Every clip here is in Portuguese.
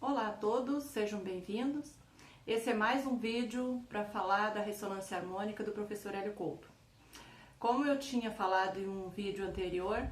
Olá a todos, sejam bem-vindos. Esse é mais um vídeo para falar da ressonância harmônica do professor Hélio Couto. Como eu tinha falado em um vídeo anterior,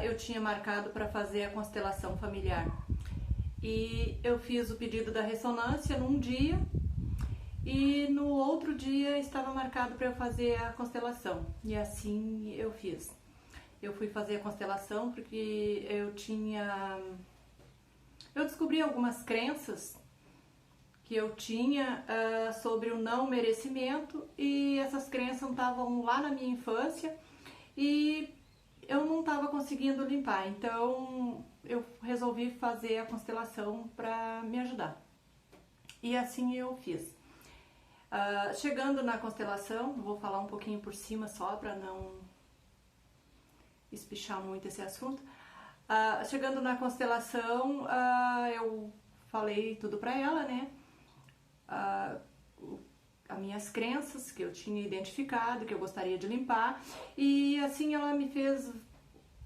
eu tinha marcado para fazer a constelação familiar. E eu fiz o pedido da ressonância num dia e no outro dia estava marcado para eu fazer a constelação. E assim eu fiz. Eu fui fazer a constelação porque eu descobri algumas crenças que eu tinha sobre o não merecimento, e essas crenças estavam lá na minha infância e eu não estava conseguindo limpar. Então eu resolvi fazer a constelação para me ajudar. E assim eu fiz. Chegando na constelação, vou falar um pouquinho por cima só para não espichar muito esse assunto. Chegando na constelação, eu falei tudo para ela, né? As minhas crenças que eu tinha identificado, que eu gostaria de limpar, e assim ela me fez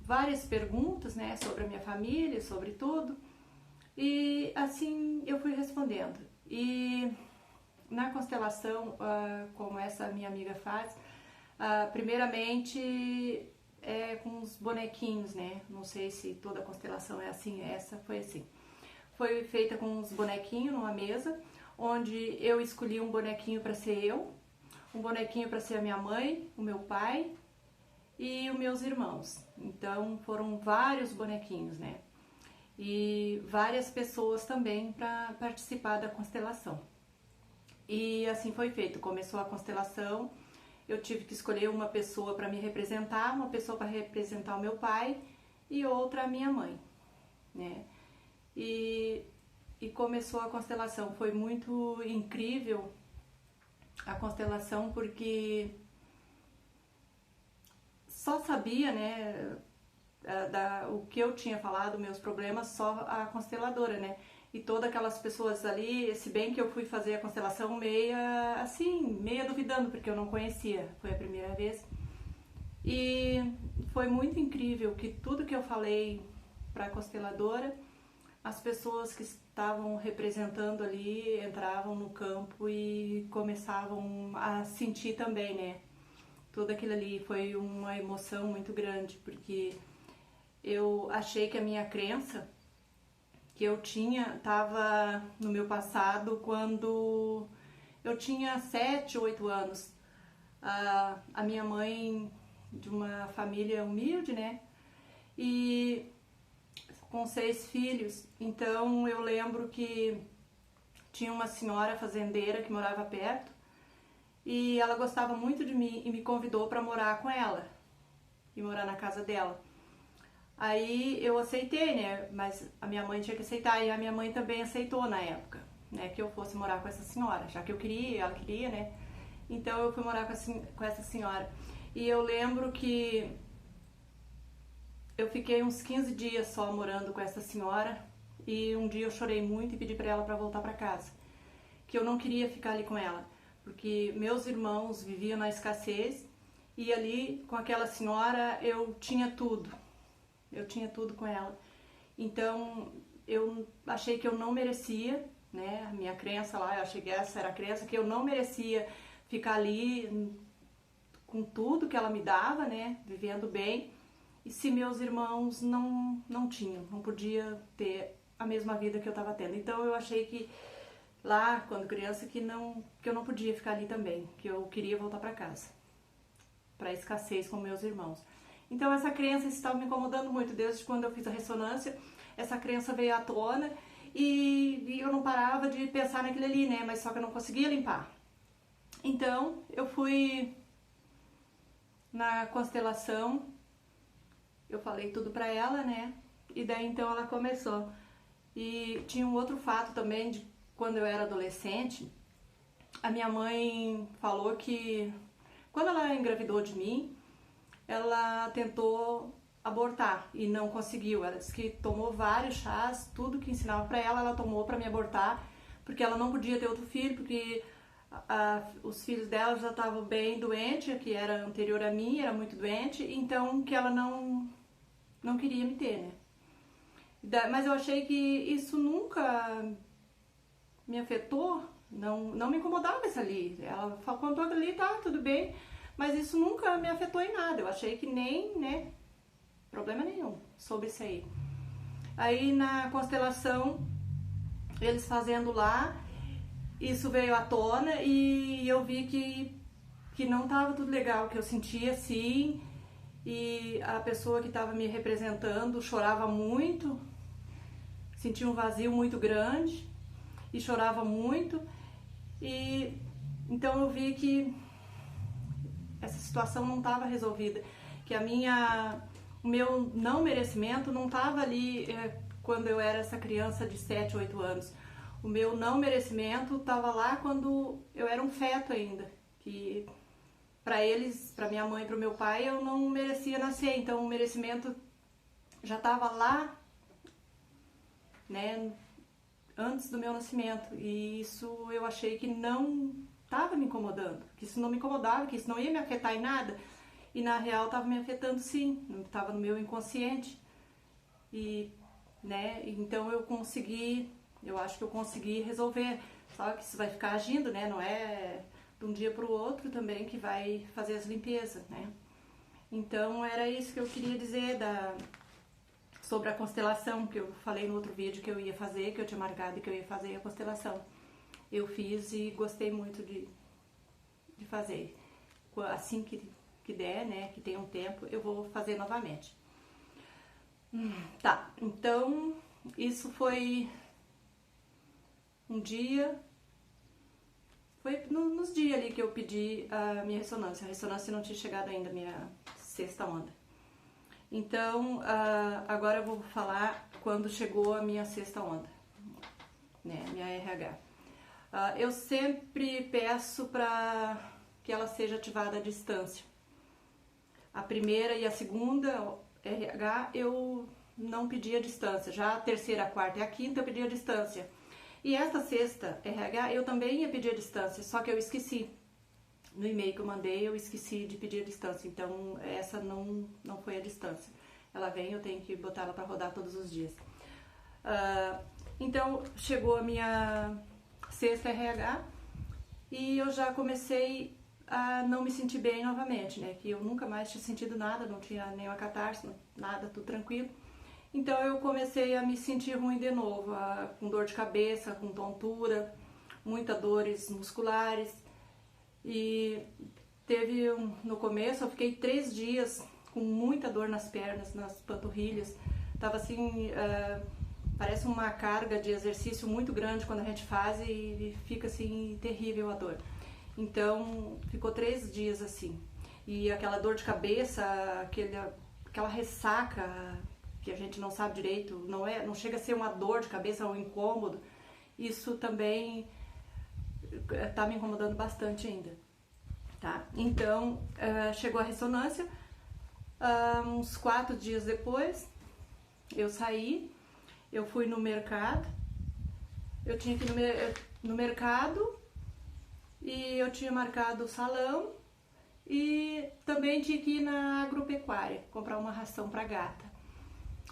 várias perguntas, né, sobre a minha família, sobre tudo, e assim eu fui respondendo. E na constelação, como essa minha amiga faz, primeiramente com os bonequinhos, né? Não sei se toda constelação é assim, essa foi assim. Foi feita com os bonequinhos numa mesa, onde eu escolhi um bonequinho para ser eu, um bonequinho para ser a minha mãe, o meu pai e os meus irmãos. Então foram vários bonequinhos, né? E várias pessoas também para participar da constelação. E assim foi feito. Começou a constelação. Eu tive que escolher uma pessoa para me representar, uma pessoa para representar o meu pai e outra a minha mãe, né? E começou a constelação. Foi muito incrível a constelação, porque só sabia, né, o que eu tinha falado, meus problemas, só a consteladora, né? E todas aquelas pessoas ali, se bem que eu fui fazer a constelação meia duvidando, porque eu não conhecia, foi a primeira vez. E foi muito incrível que tudo que eu falei para a consteladora, as pessoas que estavam representando ali entravam no campo e começavam a sentir também, né? Tudo aquilo ali foi uma emoção muito grande, porque eu achei que a minha crença que eu tinha estava no meu passado, quando eu tinha 7, 8 anos. A minha mãe, de uma família humilde, né? E com 6 filhos. Então eu lembro que tinha uma senhora fazendeira que morava perto, e ela gostava muito de mim e me convidou para morar com ela e morar na casa dela. Aí eu aceitei, né? Mas a minha mãe tinha que aceitar, e a minha mãe também aceitou na época, né? Que eu fosse morar com essa senhora, já que eu queria, ela queria, né? Então eu fui morar com essa senhora. E eu lembro que eu fiquei uns 15 dias só morando com essa senhora, e um dia eu chorei muito e pedi para ela para voltar para casa, que eu não queria ficar ali com ela, porque meus irmãos viviam na escassez, e ali com aquela senhora eu tinha tudo. Eu tinha tudo com ela. Então eu achei que eu não merecia, né? A minha crença lá, eu achei que essa era a crença, que eu não merecia ficar ali com tudo que ela me dava, né? Vivendo bem. E se meus irmãos não tinham, não podia ter a mesma vida que eu estava tendo. Então eu achei que lá, quando criança, que eu não podia ficar ali também, que eu queria voltar para casa, para a escassez com meus irmãos. Então essa crença estava me incomodando muito. Desde quando eu fiz a ressonância, essa crença veio à tona, e eu não parava de pensar naquilo ali, né? Mas só que eu não conseguia limpar. Então eu fui na constelação, eu falei tudo pra ela, né? E daí então ela começou. E tinha um outro fato também, de quando eu era adolescente, a minha mãe falou que quando ela engravidou de mim, ela tentou abortar e não conseguiu. Ela disse que tomou vários chás, tudo que ensinava pra ela, ela tomou pra me abortar, porque ela não podia ter outro filho, porque os filhos dela já estavam bem doentes, que era anterior a mim, era muito doente, então que ela não queria me ter, né? Mas eu achei que isso nunca me afetou, não me incomodava isso ali. Ela contou ali, tá, tudo bem, mas isso nunca me afetou em nada. Eu achei que nem, né, problema nenhum sobre isso aí. Aí na constelação, eles fazendo lá, isso veio à tona e eu vi que não estava tudo legal, que eu sentia assim, e a pessoa que estava me representando chorava muito, sentia um vazio muito grande e chorava muito, e então eu vi que essa situação não estava resolvida, que o meu não merecimento não estava ali quando eu era essa criança de 7, 8 anos. O meu não merecimento estava lá quando eu era um feto ainda, que para eles, para minha mãe e para o meu pai, eu não merecia nascer, então o merecimento já estava lá, né, antes do meu nascimento, e isso eu achei que não estava me incomodando, que isso não me incomodava, que isso não ia me afetar em nada, e na real estava me afetando sim, estava no meu inconsciente, e, né, então eu acho que eu consegui resolver, só que isso vai ficar agindo, né, não é de um dia para o outro também que vai fazer as limpezas, né. Então era isso que eu queria dizer sobre a constelação, que eu falei no outro vídeo que eu ia fazer, que eu tinha marcado e que eu ia fazer a constelação. Eu fiz e gostei muito de fazer. Assim que der, né, que tenha um tempo, eu vou fazer novamente. Tá, então isso foi um dia, foi nos dias ali que eu pedi a minha ressonância. A ressonância não tinha chegado ainda, a minha sexta onda. Então, agora eu vou falar quando chegou a minha sexta onda, né, minha RH. Eu sempre peço para que ela seja ativada à distância. A primeira e a segunda RH eu não pedi a distância, já a terceira, a quarta e a quinta eu pedi a distância. E esta sexta RH eu também ia pedir a distância, só que eu esqueci. No e-mail que eu mandei eu esqueci de pedir a distância, então essa não foi a distância. Ela vem, eu tenho que botar ela para rodar todos os dias. Então chegou a minha sexta RH e eu já comecei a não me sentir bem novamente, né? Que eu nunca mais tinha sentido nada, não tinha nenhuma catarse, nada, tudo tranquilo. Então eu comecei a me sentir ruim de novo, com dor de cabeça, com tontura, muitas dores musculares. E no começo eu fiquei 3 dias com muita dor nas pernas, nas panturrilhas. Tava assim, parece uma carga de exercício muito grande quando a gente faz e fica assim terrível a dor. Então ficou 3 dias assim. E aquela dor de cabeça, aquela ressaca que a gente não sabe direito, não chega a ser uma dor de cabeça ou um incômodo. Isso também tá me incomodando bastante ainda, tá? Então, chegou a ressonância, uns 4 dias depois, eu saí, eu fui no mercado, eu tinha que ir no mercado e eu tinha marcado o salão e também tinha que ir na agropecuária, comprar uma ração pra gata,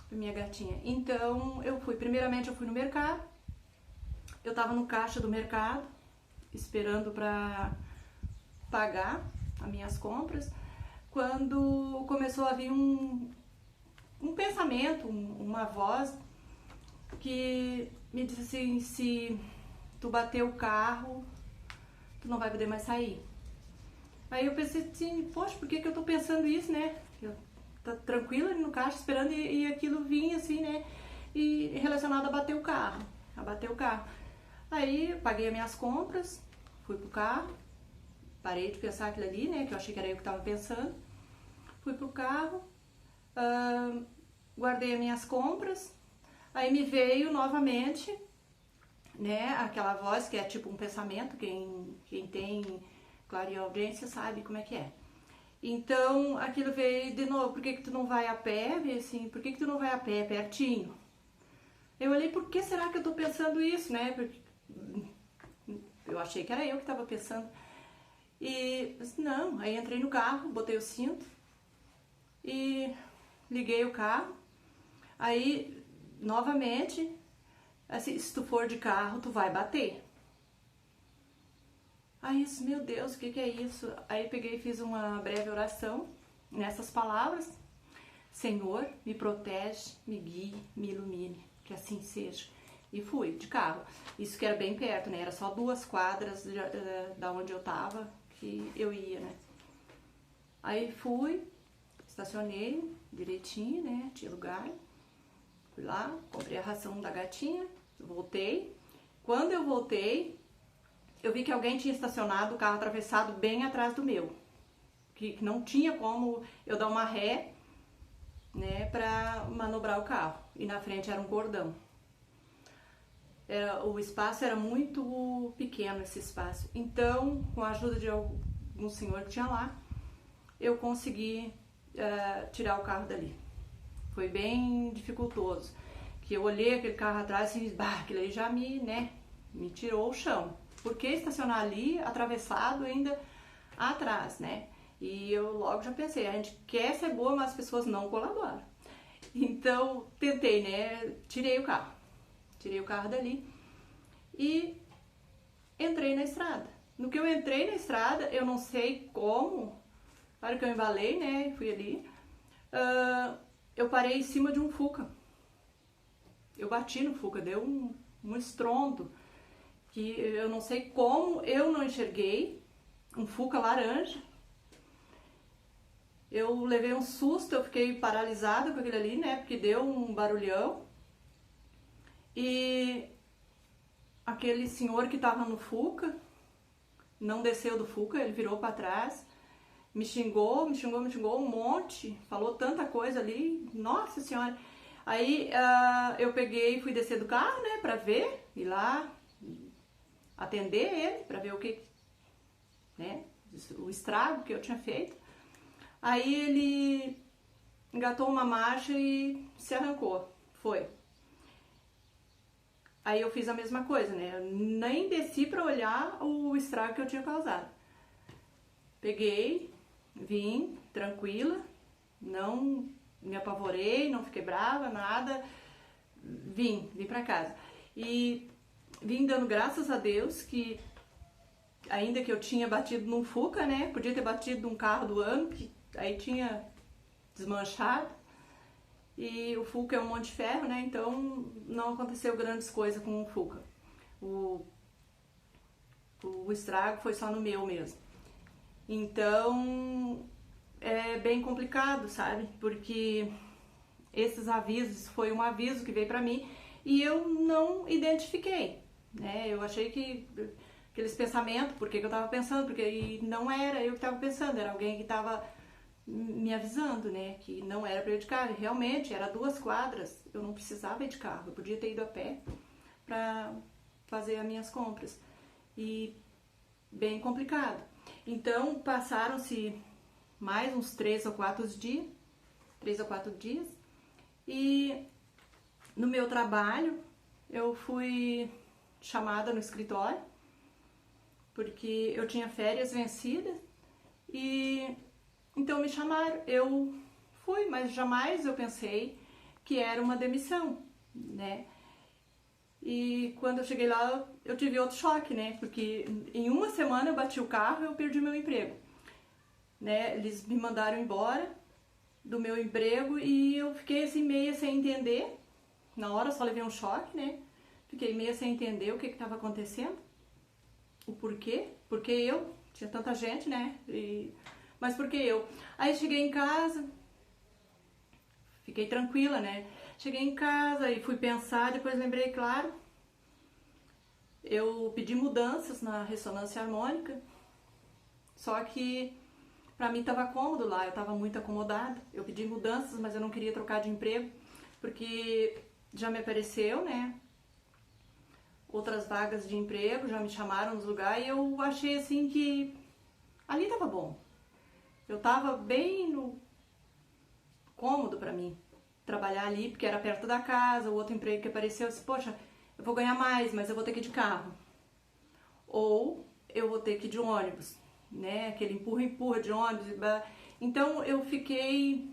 pra minha gatinha. Então, primeiramente eu fui no mercado, eu tava no caixa do mercado, esperando para pagar as minhas compras, quando começou a vir um pensamento, uma voz que me disse assim: se tu bater o carro, tu não vai poder mais sair. Aí eu pensei assim, poxa, por que eu tô pensando isso, né? Eu tá tranquila no caixa esperando e aquilo vinha assim, né? E relacionado a bater o carro. Aí eu paguei as minhas compras, fui pro carro, parei de pensar aquilo ali, né? Que eu achei que era eu que tava pensando. Fui pro carro, guardei as minhas compras, aí me veio novamente, né? Aquela voz que é tipo um pensamento, quem tem clareaudiência sabe como é que é. Então aquilo veio de novo: por que tu não vai a pé? Assim, por que tu não vai a pé, pertinho? Eu olhei, por que será que eu tô pensando isso, né? Porque eu achei que era eu que estava pensando. E não, aí entrei no carro, botei o cinto e liguei o carro. Aí novamente, assim, se tu for de carro, tu vai bater. Aí, meu Deus, o que que é isso? Aí peguei e fiz uma breve oração nessas palavras. Senhor, me protege, me guie, me ilumine, que assim seja. E fui de carro. Isso que era bem perto, né? Era só 2 quadras da onde eu tava que eu ia, né? Aí fui, estacionei direitinho, né? Tinha lugar. Fui lá, comprei a ração da gatinha, voltei. Quando eu voltei, eu vi que alguém tinha estacionado o carro atravessado bem atrás do meu. Que não tinha como eu dar uma ré, né, pra manobrar o carro. E na frente era um cordão. O espaço era muito pequeno, esse espaço. Então, com a ajuda de algum senhor que tinha lá, eu consegui tirar o carro dali. Foi bem dificultoso. Que eu olhei aquele carro atrás e aquilo aí já me tirou o chão. Por que estacionar ali, atravessado ainda atrás, né? E eu logo já pensei, a gente quer ser boa, mas as pessoas não colaboram. Então, tentei, né? Tirei o carro dali e entrei na estrada. No que eu entrei na estrada, eu não sei como, para que eu embalei, né? Fui ali, eu parei em cima de um Fuca. Eu bati no Fuca, deu um estrondo, que eu não sei como eu não enxerguei, um Fuca laranja. Eu levei um susto, eu fiquei paralisada com aquele ali, né? Porque deu um barulhão. E aquele senhor que tava no Fuca não desceu do Fuca, ele virou para trás, me xingou um monte, falou tanta coisa ali, nossa senhora. Aí eu peguei e fui descer do carro, né, pra ver, ir lá atender ele, pra ver o que, né, o estrago que eu tinha feito. Aí ele engatou uma marcha e se arrancou, foi. Aí eu fiz a mesma coisa, né, eu nem desci pra olhar o estrago que eu tinha causado. Peguei, vim tranquila, não me apavorei, não fiquei brava, nada, vim pra casa. E vim dando graças a Deus que, ainda que eu tinha batido num Fuca, né, podia ter batido num carro do ano, que aí tinha desmanchado, e o Fuca é um monte de ferro, né, então não aconteceu grandes coisas com o Fuca. O estrago foi só no meu mesmo. Então, é bem complicado, sabe? Porque esses avisos, foi um aviso que veio pra mim e eu não identifiquei, né? Eu achei que aqueles pensamentos, por que eu tava pensando, porque não era eu que tava pensando, era alguém que tava me avisando, né? Que não era pra eu ir de carro. Realmente, era 2 quadras, eu não precisava ir de carro, eu podia ter ido a pé pra fazer as minhas compras. E bem complicado. Então, passaram-se mais uns 3 ou 4 dias, e no meu trabalho eu fui chamada no escritório, porque eu tinha férias vencidas, e então me chamaram, eu fui, mas jamais eu pensei que era uma demissão, né? E quando eu cheguei lá, eu tive outro choque, né? Porque em uma semana eu bati o carro e eu perdi meu emprego, né? Eles me mandaram embora do meu emprego e eu fiquei assim meio sem entender. Na hora eu só levei um choque, né? Fiquei meio sem entender o que estava acontecendo, o porquê. Porque eu, tinha tanta gente, né? Mas por que eu? Aí cheguei em casa, fiquei tranquila, né? Cheguei em casa e fui pensar, depois lembrei, claro, eu pedi mudanças na ressonância harmônica, só que pra mim tava cômodo lá, eu tava muito acomodada. Eu pedi mudanças, mas eu não queria trocar de emprego, porque já me apareceu, né, outras vagas de emprego, já me chamaram nos lugares e eu achei assim que ali tava bom. Eu tava bem no cômodo pra mim trabalhar ali, porque era perto da casa. O outro emprego que apareceu, eu disse, poxa, eu vou ganhar mais, mas eu vou ter que ir de carro. Ou eu vou ter que ir de ônibus, né? Aquele empurra-empurra de ônibus. Então eu fiquei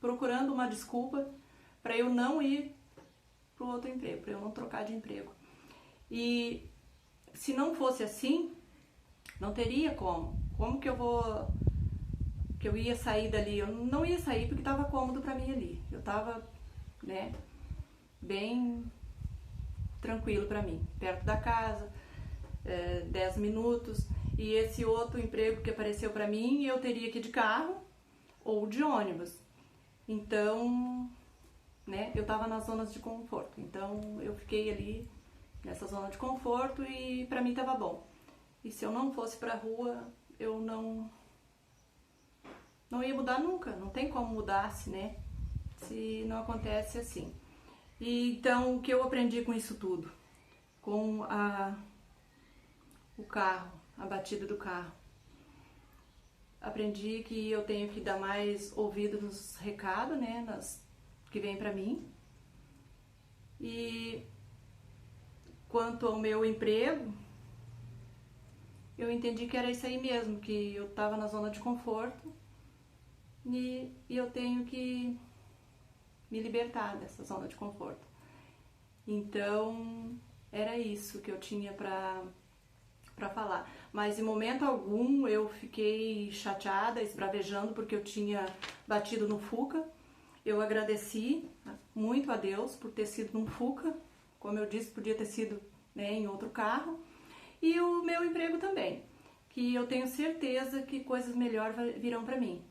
procurando uma desculpa para eu não ir pro outro emprego, para eu não trocar de emprego. E se não fosse assim, não teria como. Como que eu ia sair dali? Eu não ia sair porque estava cômodo para mim ali. Eu estava, né, bem tranquilo para mim, perto da casa, 10 minutos. E esse outro emprego que apareceu para mim, eu teria que ir de carro ou de ônibus. Então, né, eu estava nas zonas de conforto. Então, eu fiquei ali nessa zona de conforto e para mim estava bom. E se eu não fosse para a rua, eu não ia mudar nunca. Não tem como mudar-se, né? Se não acontece assim. E então, o que eu aprendi com isso tudo? Com o carro, a batida do carro. Aprendi que eu tenho que dar mais ouvido nos recados, né? Que vem pra mim. E quanto ao meu emprego, eu entendi que era isso aí mesmo, que eu estava na zona de conforto e eu tenho que me libertar dessa zona de conforto. Então, era isso que eu tinha pra falar. Mas em momento algum eu fiquei chateada, esbravejando, porque eu tinha batido no Fuca. Eu agradeci muito a Deus por ter sido num Fuca. Como eu disse, podia ter sido, né, em outro carro. E o meu emprego também, que eu tenho certeza que coisas melhores virão para mim.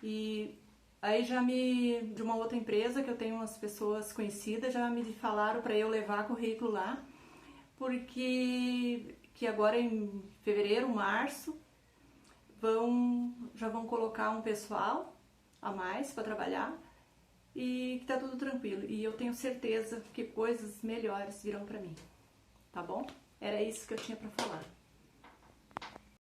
E aí de uma outra empresa, que eu tenho umas pessoas conhecidas, já me falaram para eu levar currículo lá, porque que agora em fevereiro, março, já vão colocar um pessoal a mais para trabalhar e que tá tudo tranquilo. E eu tenho certeza que coisas melhores virão para mim, tá bom? Era isso que eu tinha para falar.